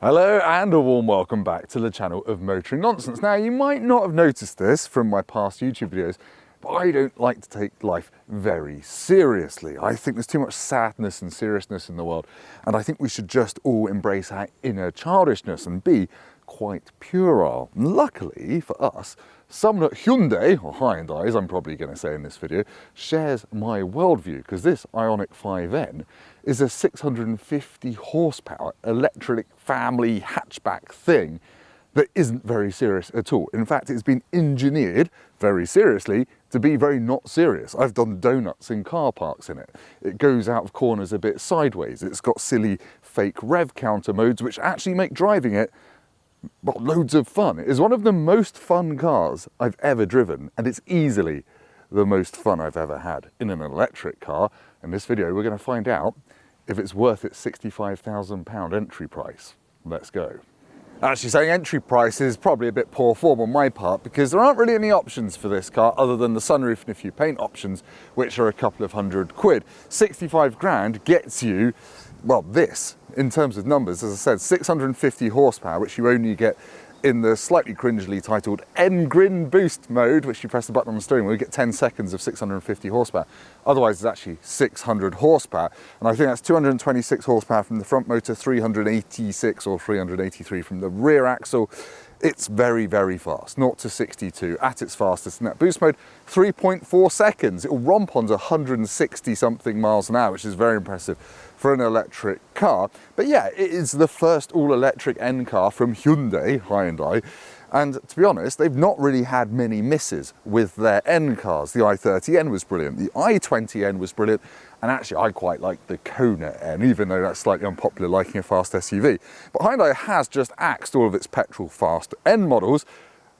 Hello and a warm welcome back to the channel of Motoring Nonsense. Now, you might not have noticed this from my past YouTube videos, but I don't like to take life very seriously. I think there's too much sadness and seriousness in the world, and I think we should just all embrace our inner childishness and be quite puerile. And luckily for us, someone at Hyundai, or Hyundai as I'm probably going to say in this video, shares my worldview, because this Ioniq 5N is a 650 horsepower electric family hatchback thing that isn't very serious at all. In fact, it's been engineered very seriously to be very not serious. I've done donuts in car parks in it. It goes out of corners a bit sideways. It's got silly fake rev counter modes which actually make driving it, well, loads of fun. It is one of the most fun cars I've ever driven, and it's easily the most fun I've ever had in an electric car. In this video, we're going to find out if it's worth its £65,000 entry price. Let's go. Actually, saying entry price is probably a bit poor form on my part, because there aren't really any options for this car other than the sunroof and a few paint options, which are a couple of £100. 65 grand gets you, well, this, in terms of numbers, as I said, 650 horsepower, which you only get in the slightly cringily titled N-Grin Boost mode, which you press the button on the steering wheel, you get 10 seconds of 650 horsepower. Otherwise, it's actually 600 horsepower. And I think that's 226 horsepower from the front motor, 386 or 383 from the rear axle. It's very, very fast, 0 to 62 at its fastest in that boost mode, 3.4 seconds. It'll romp on to 160 something miles an hour, which is very impressive for an electric car. But yeah, it is the first all-electric N car from Hyundai. And to be honest, they've not really had many misses with their N cars. The i30N was brilliant, the i20N was brilliant, and actually I quite like the Kona N, even though that's slightly unpopular liking a fast SUV. But Hyundai has just axed all of its petrol fast N models,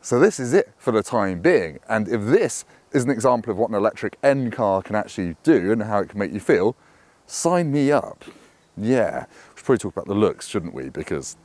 so this is it for the time being. And if this is an example of what an electric N car can actually do and how it can make you feel, sign me up. Yeah, we should probably talk about the looks, shouldn't we? Because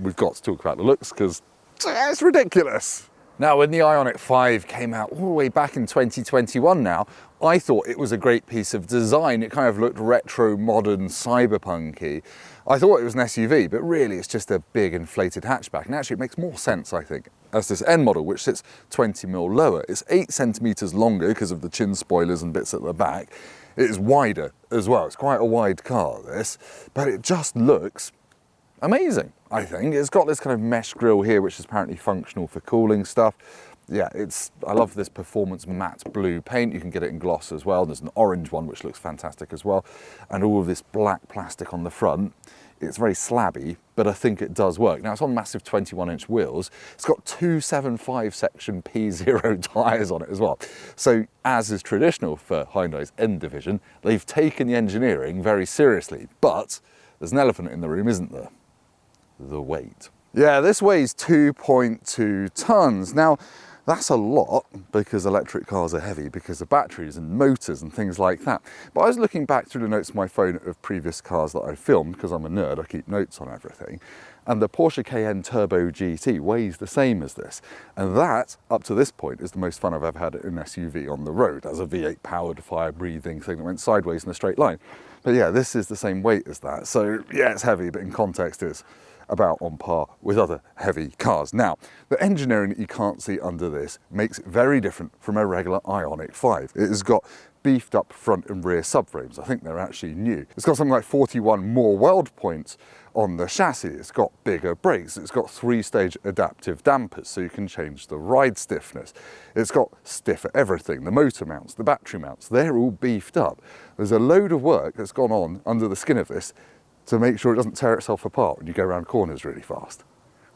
we've got to talk about the looks, because it's ridiculous. Now, when the Ioniq 5 came out all the way back in 2021 now, I thought it was a great piece of design. It kind of looked retro, modern, cyberpunky. I thought it was an SUV, but really it's just a big inflated hatchback. And actually it makes more sense, I think, as this N model, which sits 20mm lower. It's 8 centimeters longer because of the chin spoilers and bits at the back. It is wider as well. It's quite a wide car, this, but it just looks amazing, I think. It's got this kind of mesh grille here, which is apparently functional for cooling stuff. Yeah, I love this performance matte blue paint. You can get it in gloss as well. There's an orange one, which looks fantastic as well. And all of this black plastic on the front. It's very slabby, but I think it does work. Now, it's on massive 21-inch wheels. It's got 275 section P0 tyres on it as well. So, as is traditional for Hyundai's N division, they've taken the engineering very seriously. But there's an elephant in the room, isn't there? The weight. Yeah, this weighs 2.2 tons. Now, that's a lot because electric cars are heavy because of batteries and motors and things like that. But I was looking back through the notes on my phone of previous cars that I filmed, because I'm a nerd, I keep notes on everything. And the Porsche Cayenne Turbo GT weighs the same as this. And that, up to this point, is the most fun I've ever had in an SUV on the road, as a V8 powered fire-breathing thing that went sideways in a straight line. But yeah, this is the same weight as that. So yeah, it's heavy, but in context it's about on par with other heavy cars. Now, the engineering that you can't see under this makes it very different from a regular Ioniq 5. It has got beefed up front and rear subframes. I think they're actually new. It's got something like 41 more weld points on the chassis. It's got bigger brakes. It's got 3-stage adaptive dampers, so you can change the ride stiffness. It's got stiffer everything. The motor mounts, the battery mounts, they're all beefed up. There's a load of work that's gone on under the skin of this to make sure it doesn't tear itself apart when you go around corners really fast,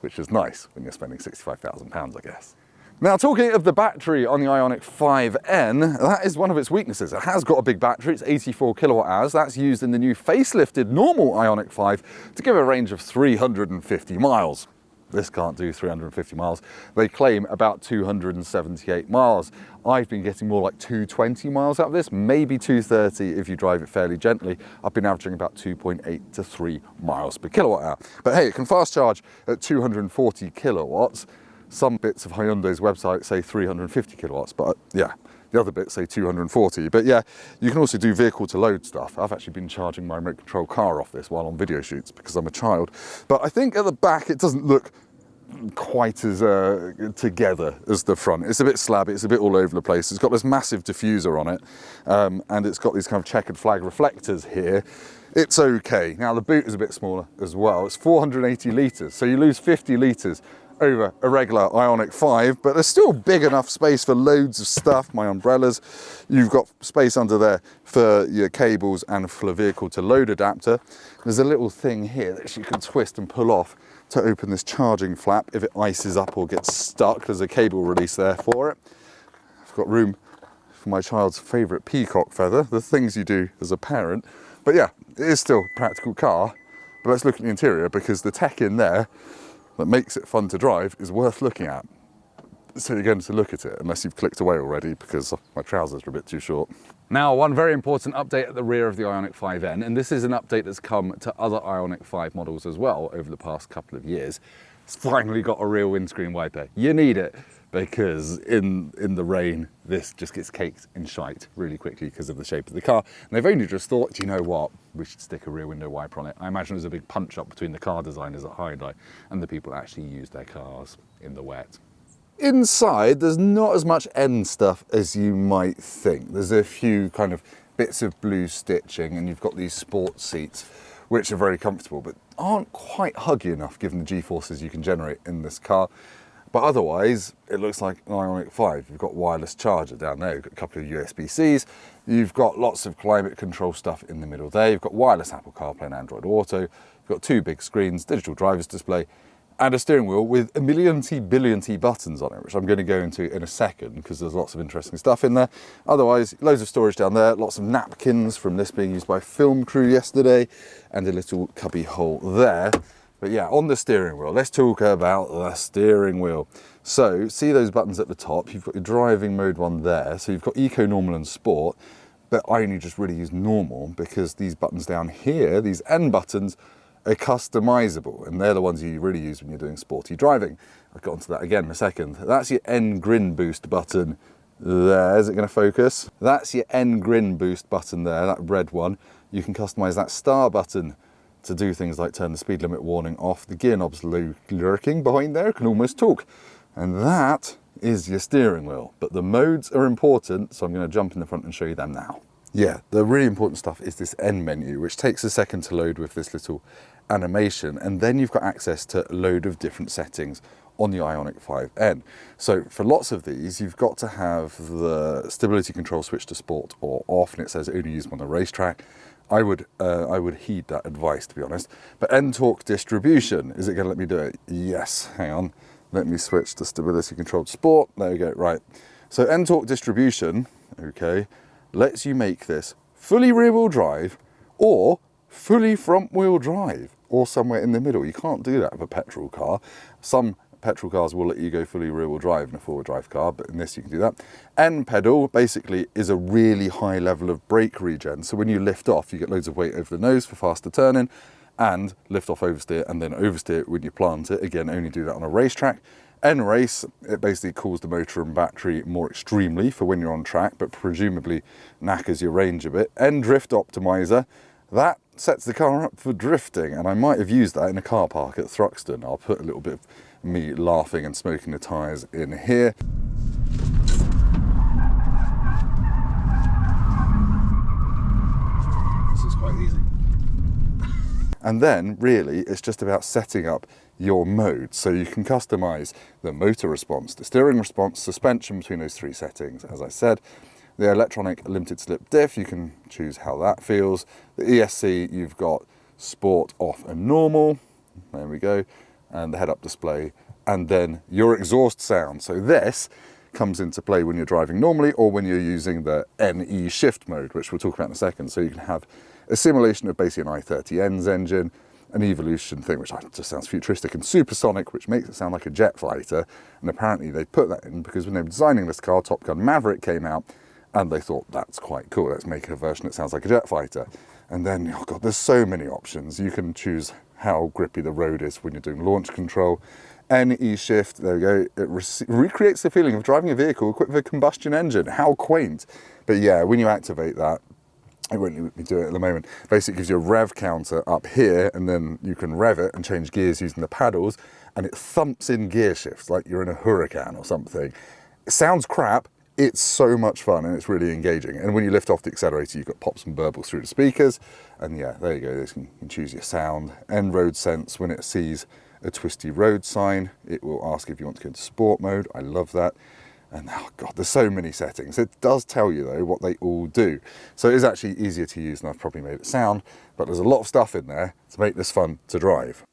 which is nice when you're spending £65,000, I guess. Now, talking of the battery on the Ioniq 5N, that is one of its weaknesses. It has got a big battery, it's 84 kilowatt hours. That's used in the new facelifted normal Ioniq 5 to give a range of 350 miles. This can't do 350 miles. They claim about 278 miles. I've been getting more like 220 miles out of this, maybe 230 if you drive it fairly gently. I've been averaging about 2.8 to 3 miles per kilowatt hour. But hey, it can fast charge at 240 kilowatts. Some bits of Hyundai's website say 350 kilowatts, but yeah, The other bits say 240. But yeah, you can also do vehicle to load stuff. I've actually been charging my remote control car off this while on video shoots because I'm a child. But I think at the back it doesn't look quite as together as the front. It's a bit slabby, it's a bit all over the place. It's got this massive diffuser on it, and it's got these kind of checkered flag reflectors here. It's okay. Now the boot is a bit smaller as well. It's 480 litres, so you lose 50 litres over a regular Ioniq 5, but there's still big enough space for loads of stuff, my umbrellas. You've got space under there for your cables and for the vehicle to load adapter. There's a little thing here that you can twist and pull off to open this charging flap if it ices up or gets stuck. There's a cable release there for it. I've got room for my child's favourite peacock feather, the things you do as a parent. But yeah, it is still a practical car, but let's look at the interior because the tech in there that makes it fun to drive is worth looking at. So you're going to look at it, unless you've clicked away already because my trousers are a bit too short. Now, one very important update at the rear of the Ioniq 5N, and this is an update that's come to other Ioniq 5 models as well over the past couple of years. It's finally got a rear windscreen wiper. You need it because in the rain, this just gets caked in shite really quickly because of the shape of the car. And they've only just thought, do you know what? We should stick a rear window wiper on it. I imagine there's a big punch up between the car designers at Hyundai and the people that actually use their cars in the wet. Inside, there's not as much N stuff as you might think. There's a few kind of bits of blue stitching, and you've got these sport seats, which are very comfortable, but aren't quite huggy enough given the G-forces you can generate in this car. But otherwise, it looks like an Ioniq 5. You've got wireless charger down there, you've got a couple of USB-Cs, you've got lots of climate control stuff in the middle there, you've got wireless Apple CarPlay and Android Auto, you've got two big screens, digital driver's display, and a steering wheel with a billion-T buttons on it, which I'm going to go into in a second because there's lots of interesting stuff in there. Otherwise, loads of storage down there, lots of napkins from this being used by a film crew yesterday, and a little cubby hole there. But yeah, on the steering wheel, let's talk about the steering wheel. So, see those buttons at the top? You've got your driving mode one there, so you've got Eco, Normal and Sport, but I only just really use Normal because these buttons down here, these N buttons, are customizable, and they're the ones you really use when you're doing sporty driving. I'll get onto that again in a second. That's your N grin boost button there. Is it going to focus? That's your N grin boost button there, that red one. You can customize that star button to do things like turn the speed limit warning off. The gear knob's lurking behind there, can almost talk. And that is your steering wheel. But the modes are important, so I'm going to jump in the front and show you them now. Yeah, the really important stuff is this N menu, which takes a second to load with this little animation, and then you've got access to a load of different settings on the Ioniq 5N. So for lots of these, you've got to have the stability control switch to sport or off, and it says only use on the racetrack. I would heed that advice, to be honest. But N torque distribution, is it going to let me do it? Yes, hang on. Let me switch to stability controlled sport. There we go, right. So N torque distribution, okay, lets you make this fully rear wheel drive or fully front wheel drive or somewhere in the middle. You can't do that with a petrol car. Some petrol cars will let you go fully rear wheel drive in a four wheel drive car, but in this you can do that. N pedal basically is a really high level of brake regen. So when you lift off, you get loads of weight over the nose for faster turning, and lift off oversteer and then oversteer when you plant it. Again, only do that on a racetrack. N race, it basically cools the motor and battery more extremely for when you're on track, but presumably knackers your range a bit. N drift optimizer, that sets the car up for drifting, and I might have used that in a car park at Thruxton. I'll put a little bit of me laughing and smoking the tyres in here. This is quite easy. And then really it's just about setting up your mode. So you can customize the motor response, the steering response, suspension between those three settings, as I said. The electronic limited slip diff, you can choose how that feels. The ESC, you've got sport, off and normal. There we go. And the head-up display. And then your exhaust sound. So this comes into play when you're driving normally or when you're using the NE shift mode, which we'll talk about in a second. So you can have a simulation of basically an i30N's engine, an Evolution thing, which just sounds futuristic, and supersonic, which makes it sound like a jet fighter. And apparently they put that in because when they were designing this car, Top Gun Maverick came out, and they thought, that's quite cool, let's make a version that sounds like a jet fighter. And then, oh God, there's so many options. You can choose how grippy the road is when you're doing launch control. N E-shift, there we go, it recreates the feeling of driving a vehicle equipped with a combustion engine. How quaint. But yeah, when you activate that, it won't let me do it at the moment. Basically, it gives you a rev counter up here, and then you can rev it and change gears using the paddles, and it thumps in gear shifts like you're in a hurricane or something. It sounds crap. It's so much fun, and it's really engaging. And when you lift off the accelerator, you've got pops and burbles through the speakers. And yeah, there you go. You can choose your sound. N road sense, when it sees a twisty road sign, it will ask if you want to go into sport mode. I love that. And oh God, there's so many settings. It does tell you though what they all do. So it is actually easier to use than I've probably made it sound, but there's a lot of stuff in there to make this fun to drive.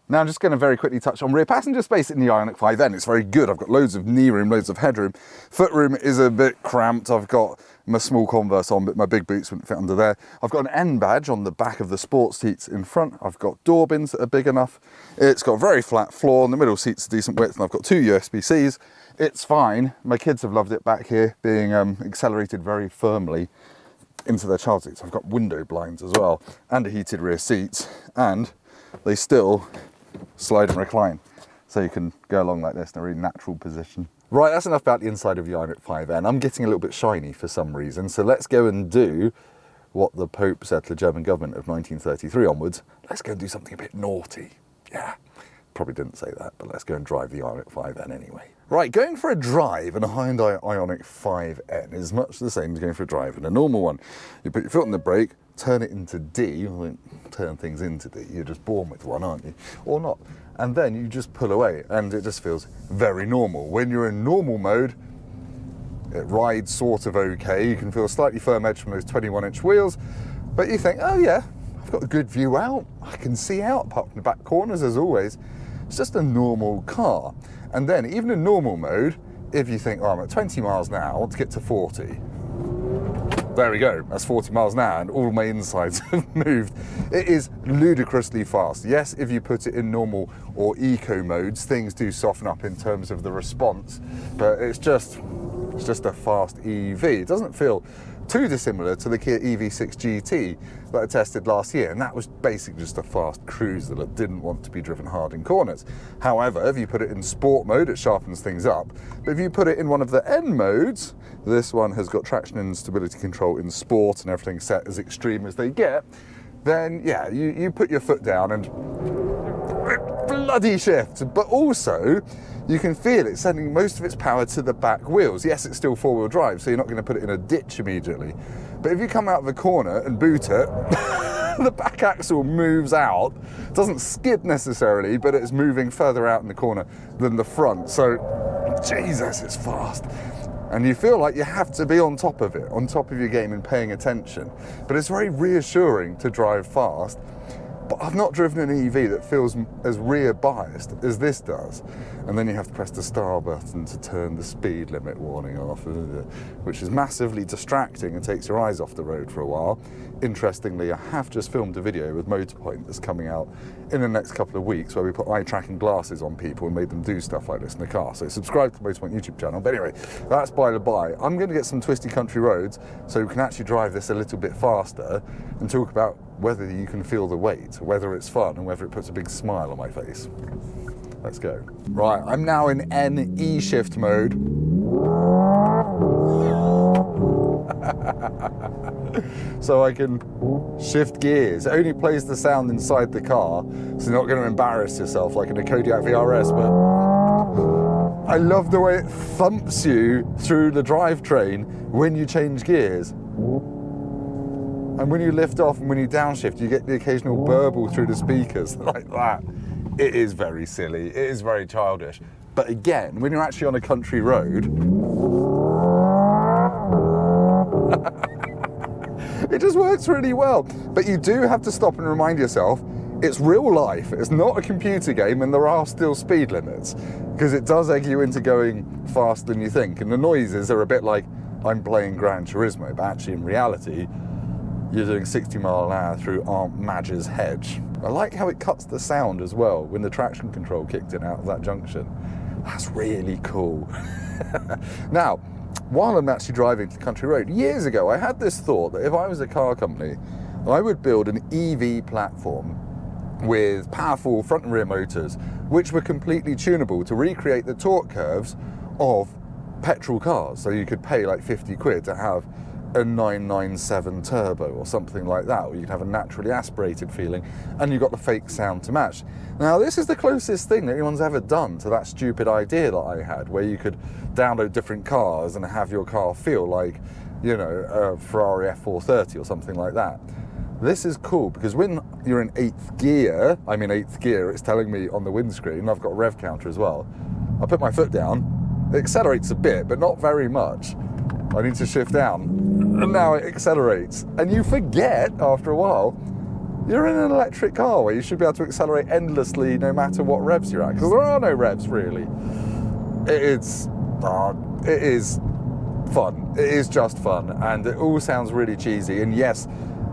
Now I'm just going to very quickly touch on rear passenger space in the Ioniq 5N. It's very good. I've got loads of knee room, loads of headroom. Foot room is a bit cramped. I've got my small Converse on, but my big boots wouldn't fit under there. I've got an N badge on the back of the sports seats in front. I've got door bins that are big enough. It's got a very flat floor, and the middle seat's a decent width, and I've got 2 USB-Cs. It's fine. My kids have loved it back here, being accelerated very firmly into their child seats. I've got window blinds as well, and a heated rear seat, and they still slide and recline, so you can go along like this in a really natural position. Right, that's enough about the inside of the Ioniq 5N. I'm getting a little bit shiny for some reason, so let's go and do what the Pope said to the German government of 1933 onwards. Let's go and do something a bit naughty. Yeah, probably didn't say that, but let's go and drive the Ioniq 5N anyway. Right, going for a drive in a Hyundai Ioniq 5N is much the same as going for a drive in a normal one. You put your foot on the brake, turn it into D, well, turn things into D, you're just born with one, aren't you? Or not. And then you just pull away, and it just feels very normal. When you're in normal mode, it rides sort of okay. You can feel a slightly firm edge from those 21-inch wheels, but you think, oh yeah, I've got a good view out. I can see out, apart from the back corners as always. It's just a normal car. And then, even in normal mode, if you think, oh, I'm at 20 miles an hour, I want to get to 40. There we go, that's 40 miles an hour, and all my insides have moved. It is ludicrously fast. Yes, if you put it in normal or eco modes, things do soften up in terms of the response, but it's just a fast EV. It doesn't feel too dissimilar to the Kia EV6 GT that I tested last year, and that was basically just a fast cruiser that didn't want to be driven hard in corners. However, if you put it in sport mode, it sharpens things up. But if you put it in one of the N modes, this one has got traction and stability control in sport and everything set as extreme as they get, then yeah, you put your foot down and it bloody shifts. But also, you can feel it sending most of its power to the back wheels. Yes, it's still four-wheel drive, so you're not going to put it in a ditch immediately. But if you come out of the corner and boot it, the back axle moves out. It doesn't skid necessarily, but it's moving further out in the corner than the front. So, Jesus, it's fast. And you feel like you have to be on top of it, on top of your game and paying attention. But it's very reassuring to drive fast. But I've not driven an EV that feels as rear biased as this does. And then you have to press the star button to turn the speed limit warning off, which is massively distracting and takes your eyes off the road for a while. Interestingly, I have just filmed a video with Motorpoint that's coming out in the next couple of weeks where we put eye tracking glasses on people and made them do stuff like this in the car. So subscribe to the Motorpoint YouTube channel. But anyway, that's by the by. I'm going to get some twisty country roads so we can actually drive this a little bit faster and talk about whether you can feel the weight, whether it's fun, and whether it puts a big smile on my face. Let's go. Right, I'm now in N E-shift mode. So I can shift gears. It only plays the sound inside the car, so you're not going to embarrass yourself like in a Kodiaq VRS, but I love the way it thumps you through the drivetrain when you change gears. And when you lift off and when you downshift, you get the occasional burble through the speakers like that. It is very silly, it is very childish. But again, when you're actually on a country road, it just works really well. But you do have to stop and remind yourself, it's real life, it's not a computer game, and there are still speed limits, because it does egg you into going faster than you think. And the noises are a bit like, I'm playing Gran Turismo, but actually in reality, you're doing 60 mile an hour through Aunt Madge's hedge. I like how it cuts the sound as well when the traction control kicked in out of that junction. That's really cool. Now, while I'm actually driving to the country road, years ago I had this thought that if I was a car company, I would build an EV platform with powerful front and rear motors, which were completely tunable to recreate the torque curves of petrol cars. So you could pay like 50 quid to have a 997 turbo or something like that, or you could have a naturally aspirated feeling, and you got the fake sound to match. Now, this is the closest thing that anyone's ever done to that stupid idea that I had, where you could download different cars and have your car feel like, you know, a Ferrari F430 or something like that. This is cool because when you're in 8th gear, it's telling me on the windscreen, I've got a rev counter as well. I put my foot down, it accelerates a bit, but not very much. I need to shift down, and now it accelerates. And you forget, after a while, you're in an electric car where you should be able to accelerate endlessly no matter what revs you're at, because there are no revs, really. It is fun. It is just fun, and it all sounds really cheesy, and yes,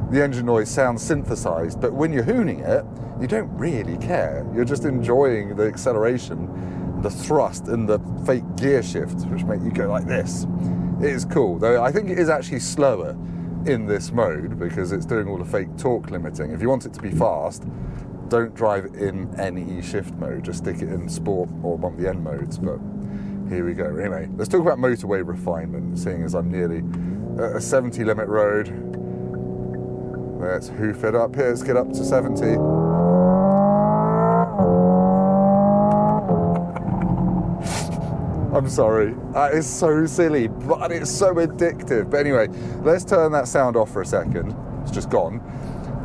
the engine noise sounds synthesized, but when you're hooning it, you don't really care. You're just enjoying the acceleration, the thrust, and the fake gear shifts, which make you go like this. It is cool, though I think it is actually slower in this mode because it's doing all the fake torque limiting. If you want it to be fast, don't drive it in any shift mode, just stick it in sport or one of the N modes, but here we go. Anyway, let's talk about motorway refinement, seeing as I'm nearly at a 70 limit road. Let's hoof it up here, let's get up to 70. I'm sorry, that is so silly, but it's so addictive. But anyway, let's turn that sound off for a second. It's just gone.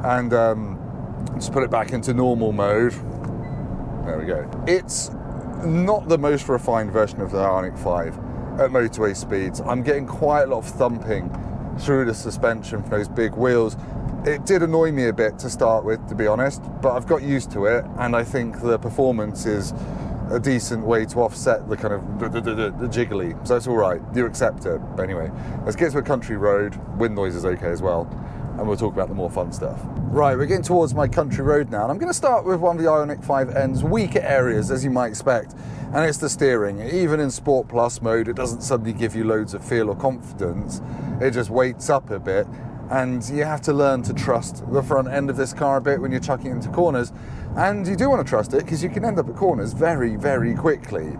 And just put it back into normal mode. There we go. It's not the most refined version of the Ioniq 5 at motorway speeds. I'm getting quite a lot of thumping through the suspension from those big wheels. It did annoy me a bit to start with, to be honest, but I've got used to it, and I think the performance is a decent way to offset the kind of the jiggly, so it's all right, you accept it. But anyway, let's get to a country road. Wind noise is okay as well, and we'll talk about the more fun stuff. Right, we're getting towards my country road now, and I'm going to start with one of the Ioniq 5N's weaker areas, as you might expect, and it's the steering. Even in Sport Plus mode, it doesn't suddenly give you loads of feel or confidence, it just weights up a bit, and you have to learn to trust the front end of this car a bit when you're chucking into corners. And you do want to trust it because you can end up at corners very, very quickly.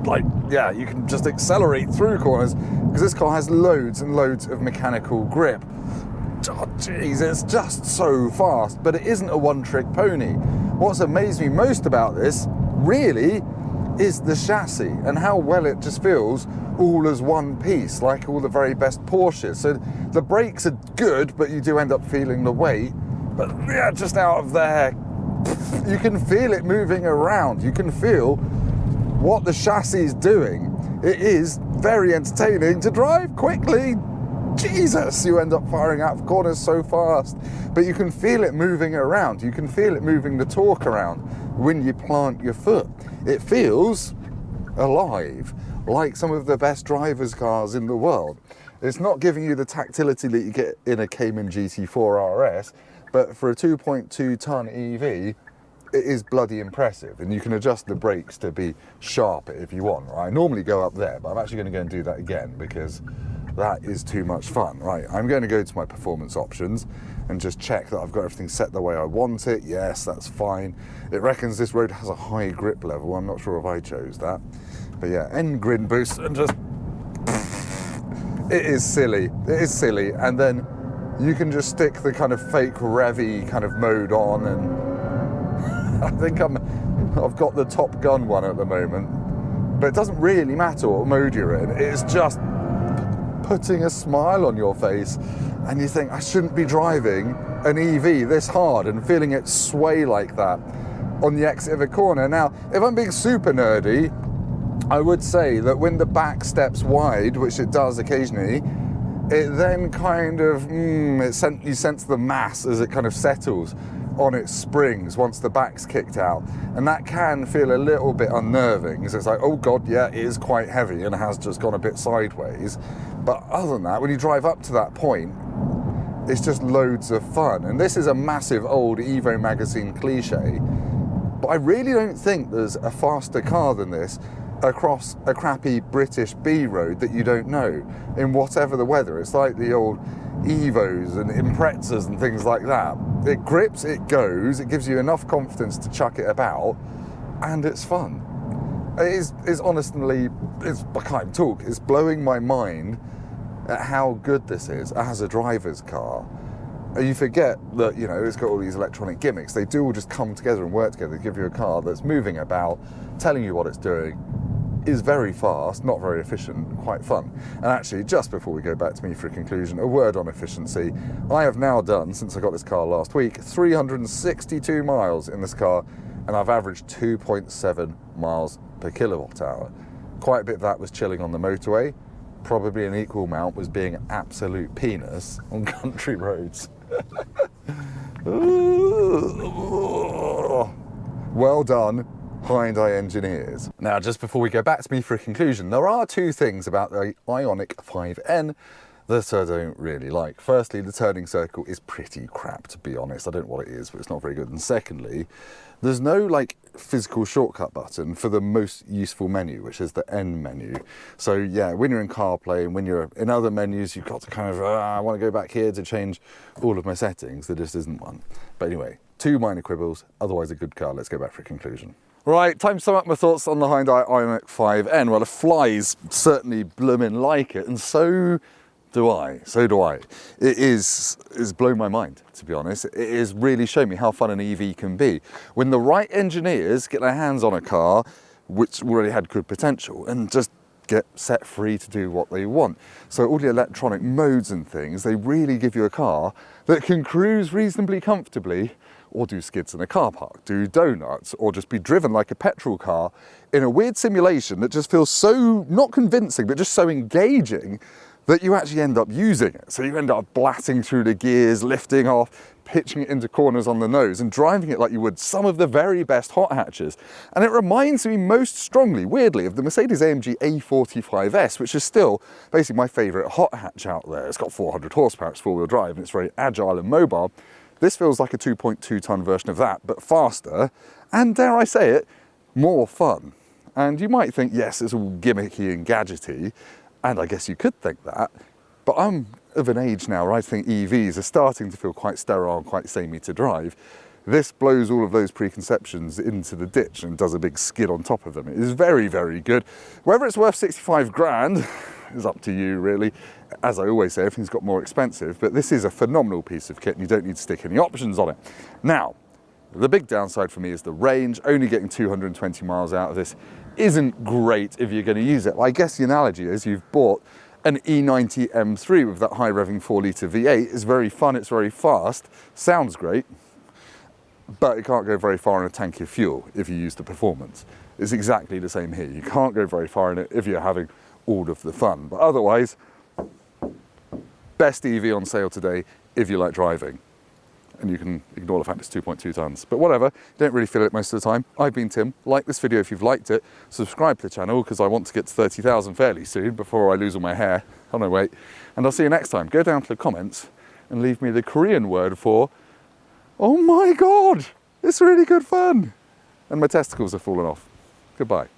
Like, yeah, you can just accelerate through corners because this car has loads and loads of mechanical grip. Oh, jeez, it's just so fast, but it isn't a one-trick pony. What's amazed me most about this, really, is the chassis and how well it just feels all as one piece, like all the very best Porsches. So the brakes are good, but you do end up feeling the weight. But yeah, just out of there, you can feel it moving around. You can feel what the chassis is doing. It is very entertaining to drive quickly. Jesus, you end up firing out of corners so fast. But you can feel it moving around. You can feel it moving the torque around when you plant your foot. It feels alive, like some of the best drivers' cars in the world. It's not giving you the tactility that you get in a Cayman GT4 RS, but for a 2.2 ton EV, it is bloody impressive, and you can adjust the brakes to be sharp if you want. Right? I normally go up there, but I'm actually going to go and do that again because that is too much fun. Right, I'm going to go to my performance options and just check that I've got everything set the way I want it. Yes, that's fine. It reckons this road has a high grip level. I'm not sure if I chose that, but yeah, N grid boost, and just it is silly. It is silly, and then you can just stick the kind of fake revy kind of mode on, and I think I've got the Top Gun one at the moment, but it doesn't really matter what mode you're in. It's just putting a smile on your face, and you think, I shouldn't be driving an EV this hard and feeling it sway like that on the exit of a corner. Now, if I'm being super nerdy, I would say that when the back steps wide, which it does occasionally, it then kind of, you sense the mass as it kind of settles on its springs once the back's kicked out. And that can feel a little bit unnerving, because it's like, oh God, yeah, it is quite heavy and has just gone a bit sideways. But other than that, when you drive up to that point, it's just loads of fun. And this is a massive old Evo magazine cliche, but I really don't think there's a faster car than this across a crappy British B road that you don't know, in whatever the weather. It's like the old Evos and Imprezas and things like that. It grips, it goes, it gives you enough confidence to chuck it about, and it's fun. It is honestly, I can't even talk, it's blowing my mind at how good this is as a driver's car. You forget that, you know, it's got all these electronic gimmicks. They do all just come together and work together to give you a car that's moving about, telling you what it's doing, is very fast, not very efficient, quite fun. And actually, just before we go back to me for a conclusion, a word on efficiency. I have now done, since I got this car last week, 362 miles in this car, and I've averaged 2.7 miles per kilowatt hour. Quite a bit of that was chilling on the motorway. Probably an equal amount was being an absolute penis on country roads. Well done, Hyundai engineers. Now, just before we go back to me for a conclusion, there are two things about the Ioniq 5N that I don't really like. Firstly, the turning circle is pretty crap, to be honest. I don't know what it is, but it's not very good. And secondly, there's no like physical shortcut button for the most useful menu, which is the N menu. So yeah, when you're in CarPlay and when you're in other menus, you've got to kind of, I want to go back here to change all of my settings. There just isn't one. But anyway, two minor quibbles, otherwise a good car. Let's go back for a conclusion. Right, time to sum up my thoughts on the Hyundai Ioniq 5N. Well, the flies certainly bloomin' like it, and so do I. It is blown my mind, to be honest. It is really shown me how fun an EV can be. When the right engineers get their hands on a car which already had good potential and just get set free to do what they want. So all the electronic modes and things, they really give you a car that can cruise reasonably comfortably, or do skids in a car park, do donuts, or just be driven like a petrol car in a weird simulation that just feels so, not convincing, but just so engaging that you actually end up using it. So you end up blatting through the gears, lifting off, pitching it into corners on the nose and driving it like you would some of the very best hot hatches. And it reminds me most strongly, weirdly, of the Mercedes-AMG A45S, which is still basically my favorite hot hatch out there. It's got 400 horsepower, it's four-wheel drive, and it's very agile and mobile. This feels like a 2.2 ton version of that, but faster, and dare I say it, more fun. And you might think, yes, it's all gimmicky and gadgety, and I guess you could think that, but I'm of an age now where I think EVs are starting to feel quite sterile and quite samey to drive. This blows all of those preconceptions into the ditch and does a big skid on top of them. It is very, very good. Whether it's worth 65 grand is up to you, really. As I always say, everything's got more expensive, but this is a phenomenal piece of kit and you don't need to stick any options on it. Now, the big downside for me is the range. Only getting 220 miles out of this isn't great if you're going to use it. I guess the analogy is you've bought an E90 M3 with that high revving 4-litre V8. It's very fun, it's very fast, sounds great, but it can't go very far in a tank of fuel if you use the performance. It's exactly the same here. You can't go very far in it if you're having all of the fun. But otherwise, best EV on sale today if you like driving. And you can ignore the fact it's 2.2 tons. But whatever, don't really feel it most of the time. I've been Tim. Like this video if you've liked it. Subscribe to the channel because I want to get to 30,000 fairly soon before I lose all my hair. Oh no, wait. And I'll see you next time. Go down to the comments and leave me the Korean word for, oh my God, it's really good fun. And my testicles have fallen off. Goodbye.